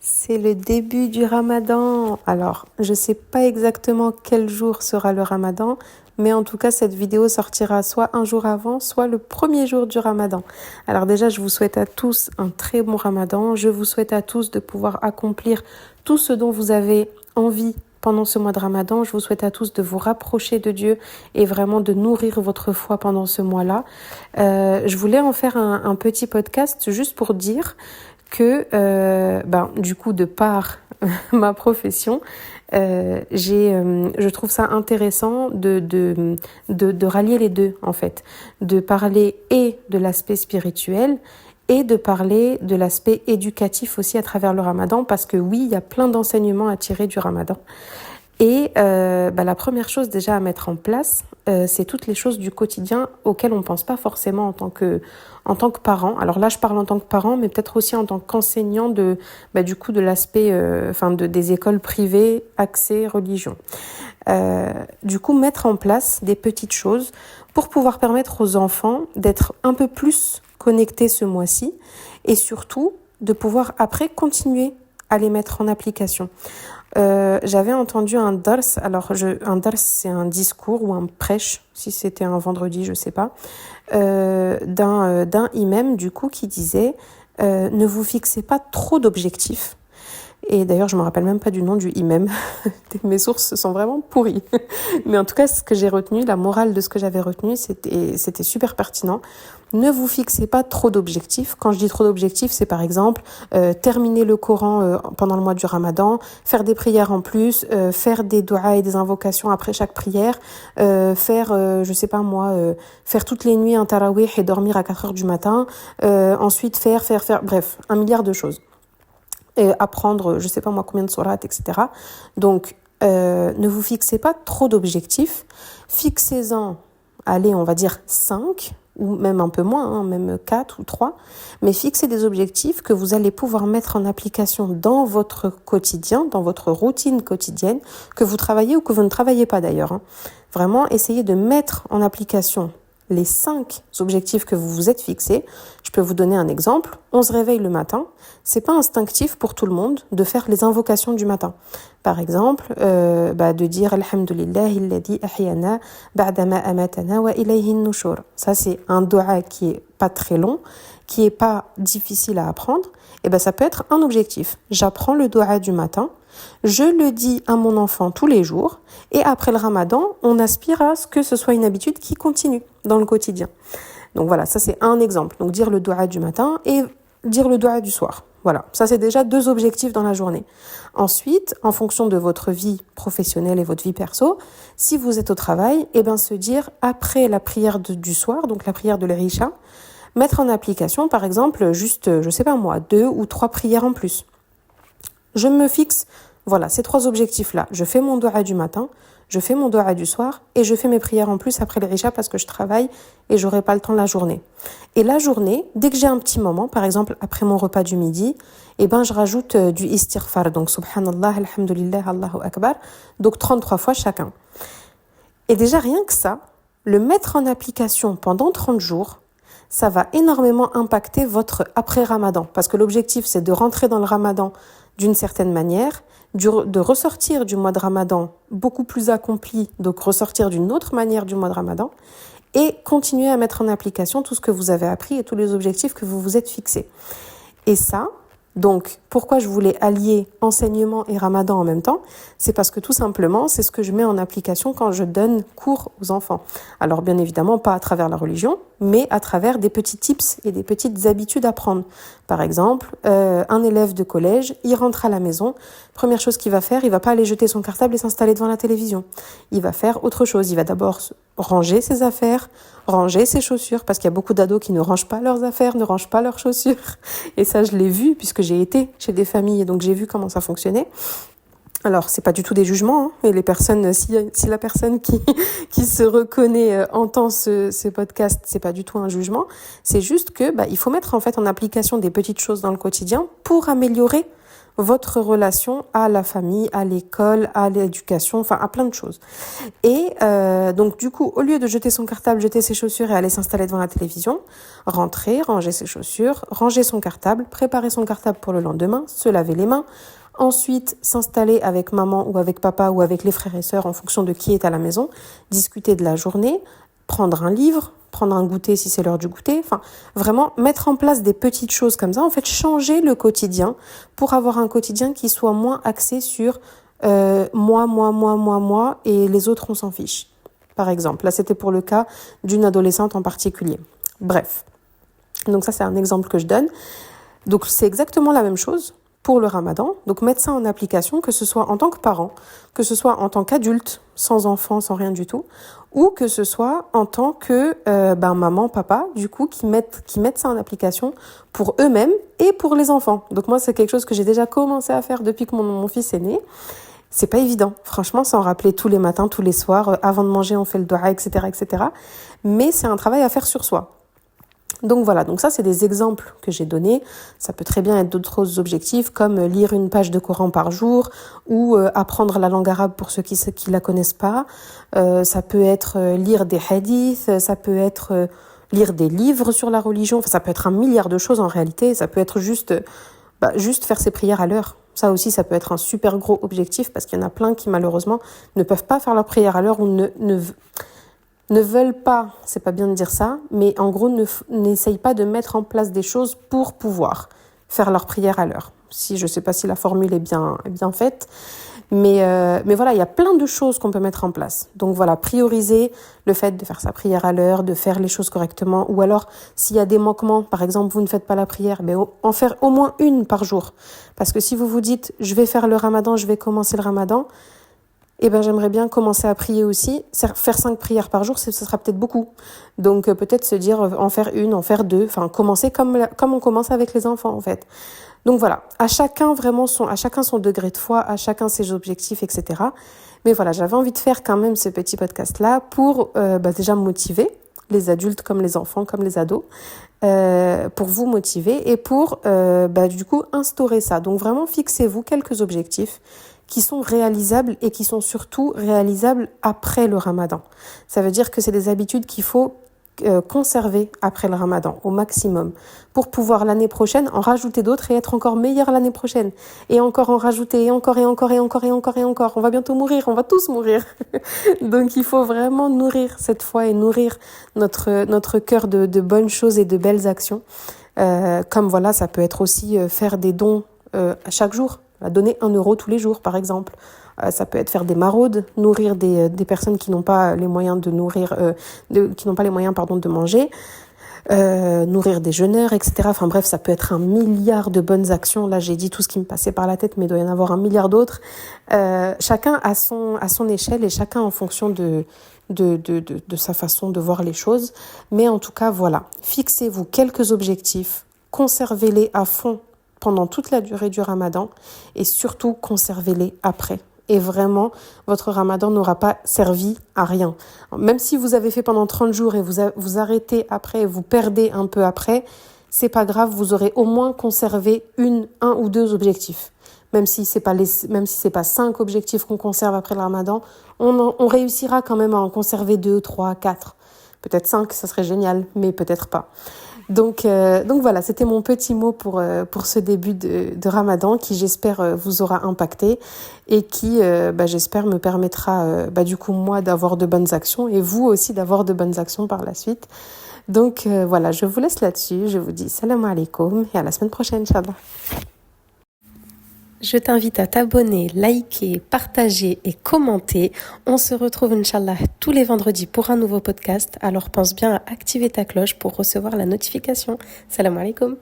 C'est le début du Ramadan. Alors, je sais pas exactement quel jour sera le Ramadan, mais en tout cas, cette vidéo sortira soit un jour avant, soit le premier jour du Ramadan. Alors déjà, je vous souhaite à tous un très bon Ramadan. Je vous souhaite à tous de pouvoir accomplir tout ce dont vous avez envie pendant ce mois de Ramadan. Je vous souhaite à tous de vous rapprocher de Dieu et vraiment de nourrir votre foi pendant ce mois-là. Je voulais en faire un petit podcast juste pour dire que, du coup, de par ma profession, je trouve ça intéressant de rallier les deux, en fait. De parler et de l'aspect spirituel et de parler de l'aspect éducatif aussi à travers le Ramadan, parce que oui, il y a plein d'enseignements à tirer du Ramadan. Et la première chose déjà à mettre en place, c'est toutes les choses du quotidien auxquelles on pense pas forcément en tant que parent. Alors là, je parle en tant que parent, mais peut-être aussi en tant qu'enseignant de l'aspect, des écoles privées axées religion. Du coup, mettre en place des petites choses pour pouvoir permettre aux enfants d'être un peu plus connectés ce mois-ci et surtout de pouvoir après continuer à les mettre en application. J'avais entendu un dars, un dars c'est un discours ou un prêche, si c'était un vendredi, je sais pas, d'un imam du coup qui disait ne vous fixez pas trop d'objectifs. Et d'ailleurs, je me rappelle même pas du nom du imam. Mes sources sont vraiment pourries. Mais en tout cas, ce que j'ai retenu, la morale de ce que j'avais retenu, c'était super pertinent. Ne vous fixez pas trop d'objectifs. Quand je dis trop d'objectifs, c'est par exemple terminer le Coran pendant le mois du Ramadan, faire des prières en plus, faire des du'a et des invocations après chaque prière, faire toutes les nuits un tarawih et dormir à 4 heures du matin, ensuite faire, bref, 1 milliard de choses. Et apprendre, je sais pas moi combien de sourates, etc. Donc, ne vous fixez pas trop d'objectifs. Fixez-en, allez, on va dire 5, ou même un peu moins, même 4 ou 3. Mais fixez des objectifs que vous allez pouvoir mettre en application dans votre quotidien, dans votre routine quotidienne, que vous travaillez ou que vous ne travaillez pas d'ailleurs. Vraiment, essayez de mettre en application les 5 objectifs que vous vous êtes fixés. Je peux vous donner un exemple. On se réveille le matin. C'est pas instinctif pour tout le monde de faire les invocations du matin. Par exemple, de dire Alhamdulillahi alladhi ahyana ba'dama amatana wa ilayhi an-nushur. Ça, c'est un dua qui est pas très long, qui est pas difficile à apprendre. Et ça peut être un objectif. J'apprends le dua du matin. Je le dis à mon enfant tous les jours et après le Ramadan, on aspire à ce que ce soit une habitude qui continue dans le quotidien. Donc voilà, ça c'est un exemple. Donc dire le dua du matin et dire le dua du soir. Voilà, ça c'est déjà 2 objectifs dans la journée. Ensuite, en fonction de votre vie professionnelle et votre vie perso, si vous êtes au travail, se dire après la prière du soir, donc la prière de l'Isha, mettre en application par exemple juste, 2 ou 3 prières en plus. Je me fixe, voilà, ces 3 objectifs-là. Je fais mon dua du matin, je fais mon dua du soir et je fais mes prières en plus après l'Isha parce que je travaille et j'aurai pas le temps la journée. Et la journée, dès que j'ai un petit moment, par exemple après mon repas du midi, je rajoute du istighfar, donc subhanallah, alhamdulillah, Allahu akbar, donc 33 fois chacun. Et déjà rien que ça, le mettre en application pendant 30 jours, ça va énormément impacter votre après-Ramadan. Parce que l'objectif, c'est de rentrer dans le Ramadan d'une certaine manière, de ressortir du mois de Ramadan beaucoup plus accompli, donc ressortir d'une autre manière du mois de Ramadan, et continuer à mettre en application tout ce que vous avez appris et tous les objectifs que vous vous êtes fixés. Et ça, donc, pourquoi je voulais allier enseignement et Ramadan en même temps? C'est parce que tout simplement, c'est ce que je mets en application quand je donne cours aux enfants. Alors, bien évidemment, pas à travers la religion, mais à travers des petits tips et des petites habitudes à prendre. Par exemple, un élève de collège, il rentre à la maison. Première chose qu'il va faire, il va pas aller jeter son cartable et s'installer devant la télévision. Il va faire autre chose. Il va d'abord ranger ses affaires, ranger ses chaussures, parce qu'il y a beaucoup d'ados qui ne rangent pas leurs affaires, ne rangent pas leurs chaussures. Et ça, je l'ai vu, puisque j'ai été chez des familles, et donc j'ai vu comment ça fonctionnait. Alors, c'est pas du tout des jugements, et les personnes, si la personne qui se reconnaît entend ce podcast, c'est pas du tout un jugement. C'est juste que, il faut mettre en fait en application des petites choses dans le quotidien pour améliorer votre relation à la famille, à l'école, à l'éducation, enfin à plein de choses. Et donc du coup, au lieu de jeter son cartable, jeter ses chaussures et aller s'installer devant la télévision, rentrer, ranger ses chaussures, ranger son cartable, préparer son cartable pour le lendemain, se laver les mains, ensuite s'installer avec maman ou avec papa ou avec les frères et sœurs en fonction de qui est à la maison, discuter de la journée, prendre un livre, prendre un goûter si c'est l'heure du goûter, enfin vraiment mettre en place des petites choses comme ça, en fait changer le quotidien pour avoir un quotidien qui soit moins axé sur moi et les autres on s'en fiche. Par exemple, là c'était pour le cas d'une adolescente en particulier. Bref, donc ça c'est un exemple que je donne. Donc c'est exactement la même chose pour le ramadan, donc mettre ça en application, que ce soit en tant que parent, que ce soit en tant qu'adulte, sans enfant, sans rien du tout, ou que ce soit en tant que maman, papa, du coup, qui mettent ça en application pour eux-mêmes et pour les enfants. Donc moi, c'est quelque chose que j'ai déjà commencé à faire depuis que mon fils est né. C'est pas évident, franchement, s'en rappeler tous les matins, tous les soirs, avant de manger, on fait le dua, etc., etc. Mais c'est un travail à faire sur soi. Donc voilà, donc ça c'est des exemples que j'ai donnés. Ça peut très bien être d'autres objectifs comme lire une page de Coran par jour ou apprendre la langue arabe pour ceux qui la connaissent pas. Ça peut être lire des hadiths, ça peut être lire des livres sur la religion. Enfin, ça peut être un milliard de choses en réalité. Ça peut être juste faire ses prières à l'heure. Ça aussi, ça peut être un super gros objectif parce qu'il y en a plein qui malheureusement ne peuvent pas faire leur prière à l'heure ou ne veulent pas, c'est pas bien de dire ça, mais en gros n'essayent pas de mettre en place des choses pour pouvoir faire leur prière à l'heure. Je sais pas si la formule est bien faite, mais voilà, il y a plein de choses qu'on peut mettre en place. Donc voilà, prioriser le fait de faire sa prière à l'heure, de faire les choses correctement, ou alors s'il y a des manquements, par exemple vous ne faites pas la prière, en faire au moins une par jour. Parce que si vous vous dites je vais faire le ramadan, je vais commencer le ramadan, j'aimerais bien commencer à prier aussi. Faire 5 prières par jour, ce sera peut-être beaucoup. Donc, peut-être se dire, en faire une, en faire deux. Enfin, commencer comme on commence avec les enfants, en fait. Donc voilà. À chacun son degré de foi, à chacun ses objectifs, etc. Mais voilà, j'avais envie de faire quand même ce petit podcast-là pour, déjà me motiver. Les adultes comme les enfants, comme les ados. Pour vous motiver et pour, du coup, instaurer ça. Donc vraiment, fixez-vous quelques objectifs qui sont réalisables et qui sont surtout réalisables après le ramadan. Ça veut dire que c'est des habitudes qu'il faut conserver après le ramadan au maximum pour pouvoir l'année prochaine en rajouter d'autres et être encore meilleur l'année prochaine et encore en rajouter et encore. On va bientôt mourir, on va tous mourir. Donc il faut vraiment nourrir cette foi et nourrir notre cœur de bonnes choses et de belles actions. Comme voilà, ça peut être aussi faire des dons à chaque jour. Donner 1 euro tous les jours, par exemple. Ça peut être faire des maraudes, nourrir des personnes qui n'ont pas les moyens de de manger, nourrir des jeûneurs, etc. Enfin bref, ça peut être un milliard de bonnes actions. Là, j'ai dit tout ce qui me passait par la tête, mais il doit y en avoir un milliard d'autres. Chacun à son échelle et chacun en fonction de sa façon de voir les choses. Mais en tout cas, voilà. Fixez-vous quelques objectifs, conservez-les à fond pendant toute la durée du ramadan et surtout conservez-les après. Et vraiment, votre ramadan n'aura pas servi à rien. Même si vous avez fait pendant 30 jours et vous arrêtez après, vous perdez un peu après, c'est pas grave, vous aurez au moins conservé un ou deux objectifs. Même si c'est pas 5 objectifs qu'on conserve après le ramadan, on réussira quand même à en conserver 2, 3, 4. Peut-être 5, ça serait génial, mais peut-être pas. Donc voilà, c'était mon petit mot pour ce début de Ramadan qui j'espère vous aura impacté et qui j'espère me permettra du coup moi d'avoir de bonnes actions et vous aussi d'avoir de bonnes actions par la suite. Donc voilà, je vous laisse là-dessus, je vous dis salam alaikum et à la semaine prochaine, Inch'Allah. Je t'invite à t'abonner, liker, partager et commenter. On se retrouve, Inch'Allah, tous les vendredis pour un nouveau podcast. Alors pense bien à activer ta cloche pour recevoir la notification. Salam alaikum.